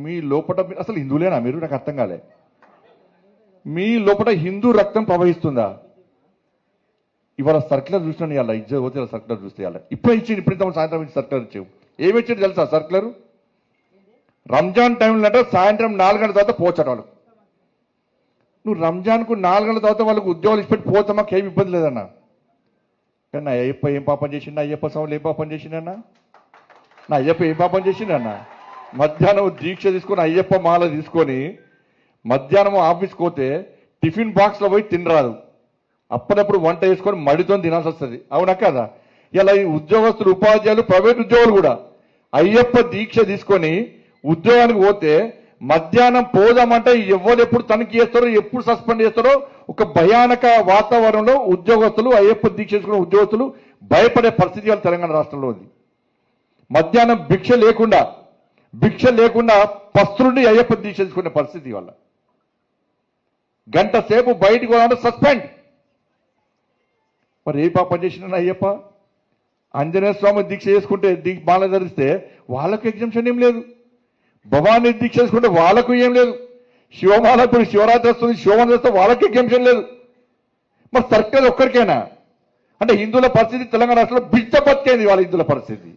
మీ లోపల అసలు హిందువులేనా మీరు? నాకు అర్థం కాలే. మీ లోపల హిందూ రక్తం ప్రవహిస్తుందా? ఇవాళ సర్క్యులర్ చూసినా ఇవాళ ఇజ్జ పోతే సర్క్యులర్ చూస్తే ఇవాళ ఇప్పుడే ఇచ్చింది, ఇప్పుడు ఇంత సాయంత్రం ఇచ్చి సర్క్యులర్ ఇచ్చావు. ఏమి ఇచ్చింది తెలుసా సర్క్యులర్? రంజాన్ టైంలో అంటే సాయంత్రం 4 గంటల తర్వాత పోచట వాళ్ళు. నువ్వు రంజాన్కు 4 గంటల తర్వాత వాళ్ళకు ఉద్యోగాలు ఇచ్చిపెట్టి పోతే మాకు ఏమి ఇబ్బంది లేదన్నా. కానీ నా అయ్యప్ప ఏం పాపం చేసిండు? అయ్యప్ప స్వాములు ఏం పాపం చేసిండన్నా? నా అయ్యప్ప ఏం పాపం చేసిండన్నా? మధ్యాహ్నం దీక్ష తీసుకొని అయ్యప్ప మాల తీసుకొని మధ్యాహ్నం ఆఫీస్కి పోతే టిఫిన్ బాక్స్లో పోయి తినరాదు, అప్పుడప్పుడు వంట వేసుకొని మడితో తినాల్సి వస్తుంది. అవునా కదా? ఇలా ఈ ఉద్యోగస్తులు, ఉపాధ్యాయులు, ప్రైవేట్ ఉద్యోగులు కూడా అయ్యప్ప దీక్ష తీసుకొని ఉద్యోగానికి పోతే మధ్యాహ్నం పోదామంటే ఎవరు ఎప్పుడు తనిఖీ చేస్తారో, ఎప్పుడు సస్పెండ్ చేస్తారో ఒక భయానక వాతావరణంలో ఉద్యోగస్తులు, అయ్యప్ప దీక్ష చేసుకున్న ఉద్యోగస్తులు భయపడే పరిస్థితి వాళ్ళ తెలంగాణ రాష్ట్రంలో ఉంది. మధ్యాహ్నం భిక్ష లేకుండా పస్తులుండి అయ్యప్ప దీక్ష చేసుకునే పరిస్థితి వల్ల గంట సేపు బయటికి పోవాలంటే సస్పెండ్. మరి ఏ పాపం చేసిన అయ్యప్ప? ఆంజనేయ స్వామి దీక్ష చేసుకుంటే బాల ధరిస్తే వాళ్ళకు ఎగ్జామ్షన్ ఏం లేదు, భవానీ దీక్ష చేసుకుంటే వాళ్ళకు ఏం లేదు, శివమాల ఇప్పుడు శివరాత్రి వస్తుంది, శివమాల చేస్తే వాళ్ళకి ఎగ్జామ్షన్ లేదు. మరి సర్కిల్ ఒక్కరికైనా అంటే హిందువుల పరిస్థితి తెలంగాణ రాష్ట్రంలో బిడ్డ బతికేది వాళ్ళ హిందువుల పరిస్థితి.